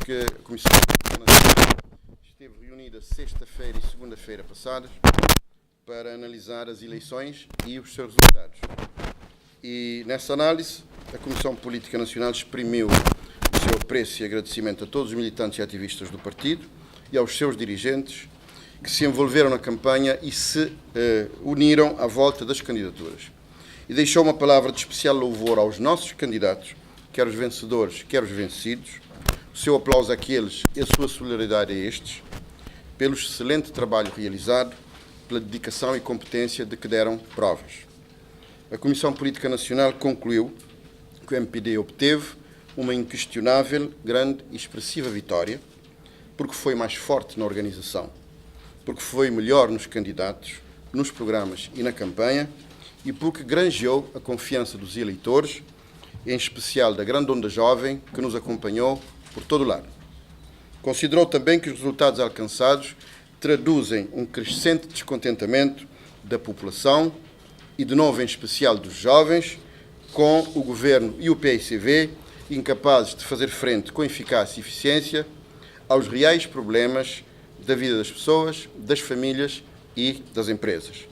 que a Comissão Política Nacional esteve reunida sexta-feira e segunda-feira passadas para analisar as eleições e os seus resultados. E nessa análise, a Comissão Política Nacional exprimiu o seu apreço e agradecimento a todos os militantes e ativistas do partido e aos seus dirigentes que se envolveram na campanha e se uniram à volta das candidaturas. E deixou uma palavra de especial louvor aos nossos candidatos, quer os vencedores, quer os vencidos, o seu aplauso àqueles e a sua solidariedade a estes, pelo excelente trabalho realizado, pela dedicação e competência de que deram provas. A Comissão Política Nacional concluiu que o MPD obteve uma inquestionável, grande e expressiva vitória, porque foi mais forte na organização, porque foi melhor nos candidatos, nos programas e na campanha, e porque granjeou a confiança dos eleitores, em especial da grande onda jovem que nos acompanhou por todo o lado. Considerou também que os resultados alcançados traduzem um crescente descontentamento da população e, de novo, em especial dos jovens, com o Governo e o PICV incapazes de fazer frente com eficácia e eficiência aos reais problemas da vida das pessoas, das famílias e das empresas.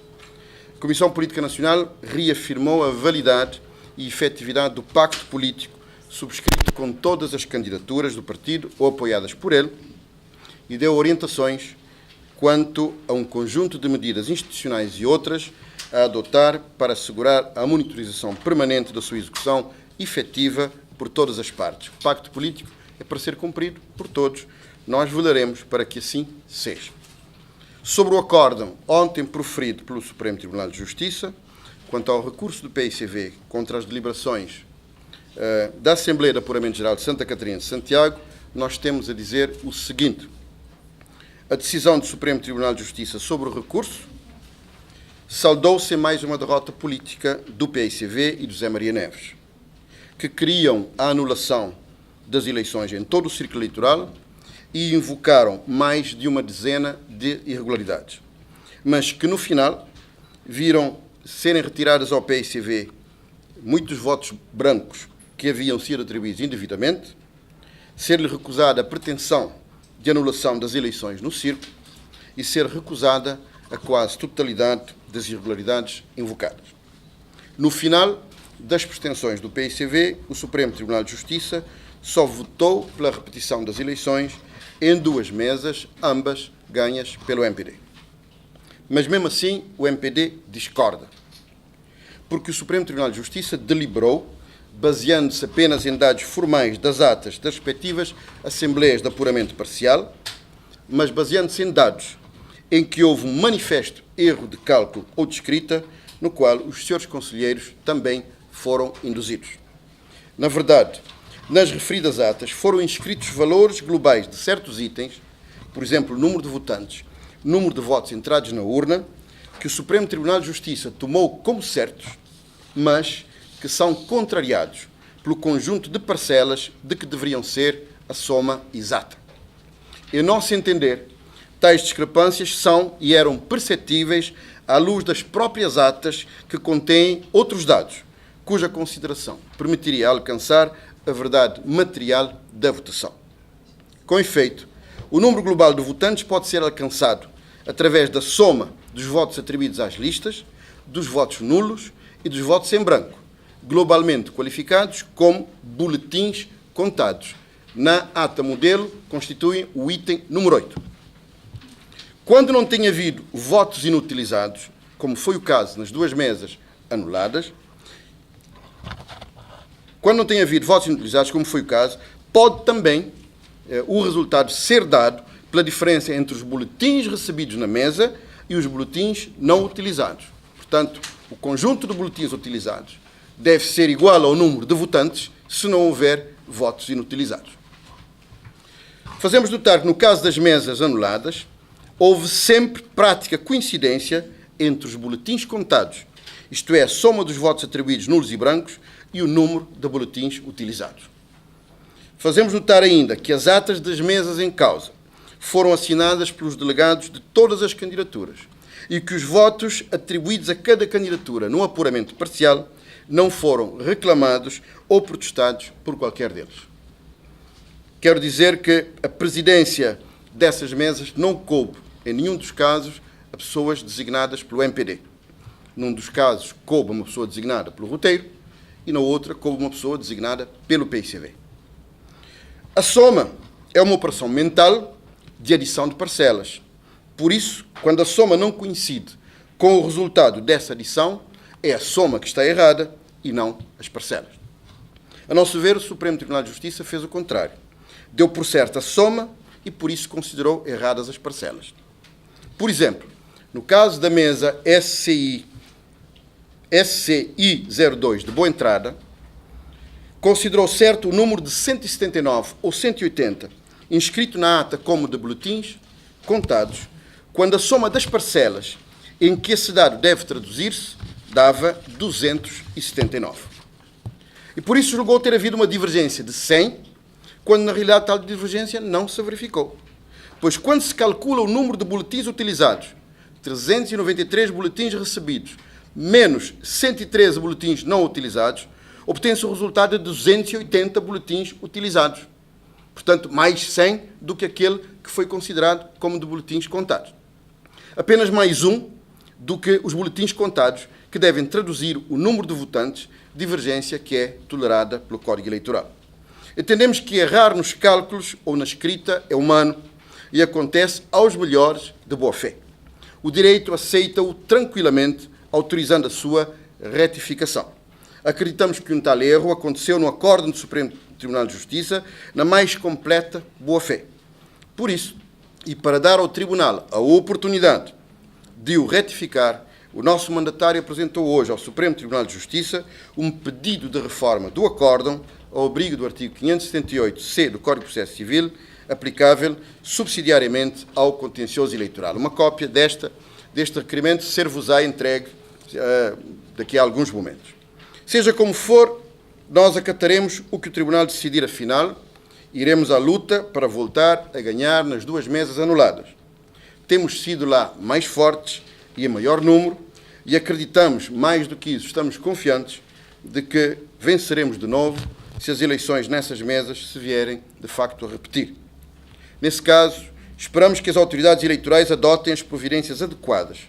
A Comissão Política Nacional reafirmou a validade e efetividade do pacto político subscrito com todas as candidaturas do partido ou apoiadas por ele e deu orientações quanto a um conjunto de medidas institucionais e outras a adotar para assegurar a monitorização permanente da sua execução efetiva por todas as partes. O pacto político é para ser cumprido por todos. Nós velaremos para que assim seja. Sobre o acórdão ontem proferido pelo Supremo Tribunal de Justiça, quanto ao recurso do PICV contra as deliberações da Assembleia de Apuramento Geral de Santa Catarina de Santiago, nós temos a dizer o seguinte: a decisão do Supremo Tribunal de Justiça sobre o recurso saldou-se em mais uma derrota política do PICV e do José Maria Neves, que queriam a anulação das eleições em todo o círculo eleitoral e invocaram mais de uma dezena de irregularidades, mas que no final viram serem retiradas ao PICV muitos votos brancos que haviam sido atribuídos indevidamente, ser-lhe recusada a pretensão de anulação das eleições no círculo e ser recusada a quase totalidade das irregularidades invocadas. No final das pretensões do PICV, o Supremo Tribunal de Justiça só votou pela repetição das eleições em duas mesas, ambas ganhas pelo MPD. Mas mesmo assim o MPD discorda, porque o Supremo Tribunal de Justiça deliberou, baseando-se apenas em dados formais das atas das respectivas Assembleias de Apuramento Parcial, mas baseando-se em dados em que houve um manifesto erro de cálculo ou de escrita, no qual os senhores conselheiros também foram induzidos. Na verdade, nas referidas atas foram inscritos valores globais de certos itens, por exemplo, número de votantes, número de votos entrados na urna, que o Supremo Tribunal de Justiça tomou como certos, mas que são contrariados pelo conjunto de parcelas de que deveriam ser a soma exata. Em nosso entender, tais discrepâncias são e eram perceptíveis à luz das próprias atas que contêm outros dados, cuja consideração permitiria alcançar a verdade material da votação. Com efeito, o número global de votantes pode ser alcançado através da soma dos votos atribuídos às listas, dos votos nulos e dos votos em branco, globalmente qualificados como boletins contados. Na ata modelo constituem o item número 8. Quando não tem havido votos inutilizados, como foi o caso nas duas mesas anuladas, pode também o resultado ser dado pela diferença entre os boletins recebidos na mesa e os boletins não utilizados. Portanto, o conjunto de boletins utilizados deve ser igual ao número de votantes se não houver votos inutilizados. Fazemos notar que, no caso das mesas anuladas, houve sempre prática coincidência entre os boletins contados, isto é, a soma dos votos atribuídos nulos e brancos, e o número de boletins utilizados. Fazemos notar ainda que as atas das mesas em causa foram assinadas pelos delegados de todas as candidaturas e que os votos atribuídos a cada candidatura no apuramento parcial não foram reclamados ou protestados por qualquer deles. quero dizer que a presidência dessas mesas não coube, em nenhum dos casos, a pessoas designadas pelo MPD. Num dos casos, coube uma pessoa designada pelo roteiro e na outra, coube uma pessoa designada pelo PICV. A soma é uma operação mental de adição de parcelas. Por isso, quando a soma não coincide com o resultado dessa adição, é a soma que está errada e não as parcelas. A nosso ver, o Supremo Tribunal de Justiça fez o contrário. Deu por certo a soma e, por isso, considerou erradas as parcelas. Por exemplo, no caso da mesa SCI 02 de Boa Entrada, considerou certo o número de 179 ou 180 inscrito na ata como de boletins contados, quando a soma das parcelas em que esse dado deve traduzir-se dava 279. E por isso julgou ter havido uma divergência de 100, quando na realidade tal divergência não se verificou. Pois quando se calcula o número de boletins utilizados, 393 boletins recebidos, menos 113 boletins não utilizados, obtém-se o resultado de 280 boletins utilizados. Portanto, mais 100 do que aquele que foi considerado como de boletins contados. Apenas mais um do que os boletins contados, que devem traduzir o número de votantes, divergência que é tolerada pelo Código Eleitoral. Entendemos que errar nos cálculos ou na escrita é humano e acontece aos melhores de boa fé. O direito aceita-o tranquilamente, autorizando a sua retificação. Acreditamos que um tal erro aconteceu no acórdão do Supremo Tribunal de Justiça na mais completa boa-fé. Por isso, e para dar ao Tribunal a oportunidade de o retificar, o nosso mandatário apresentou hoje ao Supremo Tribunal de Justiça um pedido de reforma do acórdão ao abrigo do artigo 578-C do Código de Processo Civil, aplicável subsidiariamente ao contencioso eleitoral. Uma cópia deste requerimento ser-vos-á entregue daqui a alguns momentos. Seja como for, nós acataremos o que o Tribunal decidir, afinal, iremos à luta para voltar a ganhar nas duas mesas anuladas. Temos sido lá mais fortes e em maior número e acreditamos, mais do que isso, estamos confiantes de que venceremos de novo se as eleições nessas mesas se vierem, de facto, a repetir. Nesse caso, esperamos que as autoridades eleitorais adotem as providências adequadas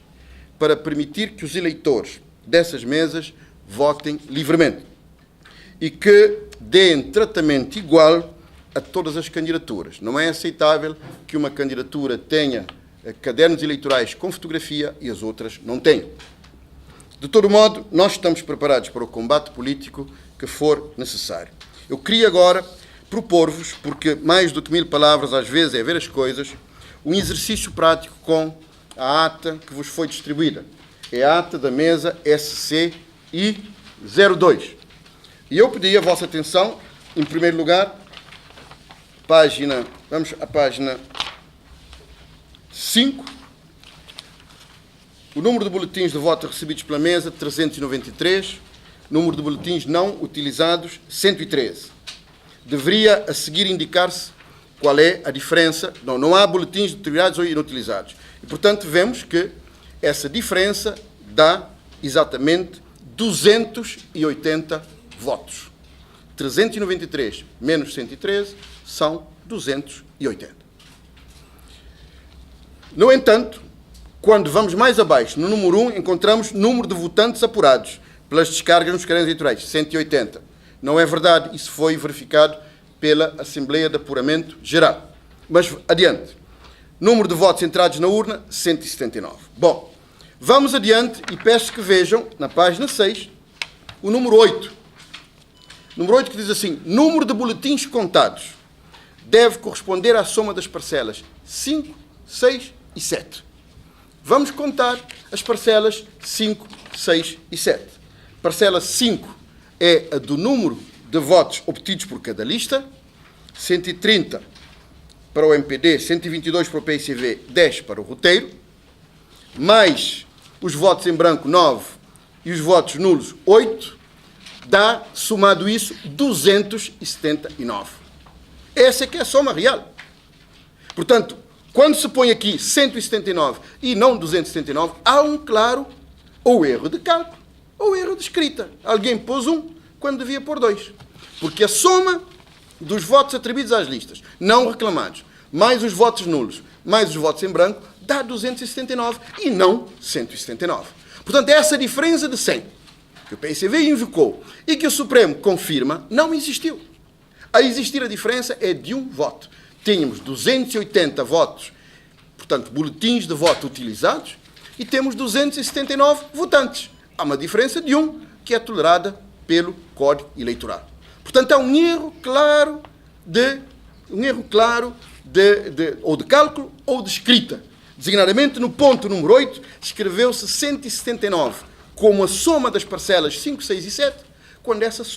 para permitir que os eleitores dessas mesas votem livremente e que deem tratamento igual a todas as candidaturas. Não é aceitável que uma candidatura tenha cadernos eleitorais com fotografia e as outras não tenham. De todo modo, nós estamos preparados para o combate político que for necessário. Eu queria agora propor-vos, porque mais do que 1000 palavras às vezes é ver as coisas, um exercício prático com a ata que vos foi distribuída. É a ata da mesa SCI 02. E eu pedi a vossa atenção, em primeiro lugar, vamos à página 5. O número de boletins de voto recebidos pela mesa, 393. Número de boletins não utilizados, 113. Deveria, a seguir, indicar-se qual é a diferença. Não há boletins utilizados ou inutilizados. E, portanto, vemos que essa diferença dá exatamente 280 votos. 393 menos 113 são 280. No entanto, quando vamos mais abaixo, no número 1, encontramos número de votantes apurados pelas descargas nos cadernos eleitorais, 180. Não é verdade, isso foi verificado pela Assembleia de Apuramento Geral. Mas, adiante. Número de votos entrados na urna, 179. Bom, vamos adiante e peço que vejam, na página 6, o número 8. Número 8 que diz assim: número de boletins contados deve corresponder à soma das parcelas 5, 6 e 7. Vamos contar as parcelas 5, 6 e 7. Parcela 5 é a do número de votos obtidos por cada lista, 130 para o MPD, 122 para o PICV, 10 para o roteiro, mais os votos em branco, 9, e os votos nulos, 8, dá, somado isso, 279. Essa é que é a soma real. Portanto, quando se põe aqui 179 e não 279, há um claro ou erro de cálculo ou erro de escrita. Alguém pôs 1 quando devia pôr 2. Porque a soma dos votos atribuídos às listas, não reclamados, mais os votos nulos, mais os votos em branco, dá 279 e não 179. Portanto, essa diferença de 100 que o PSV invocou e que o Supremo confirma, não existiu. A existir a diferença é de um voto. Tínhamos 280 votos, portanto, boletins de voto utilizados, e temos 279 votantes. Há uma diferença de um, que é tolerada pelo Código Eleitoral. Portanto, há um erro claro ou de cálculo ou de escrita. Designadamente, no ponto número 8, escreveu-se 179 como a soma das parcelas 5, 6 e 7, quando essa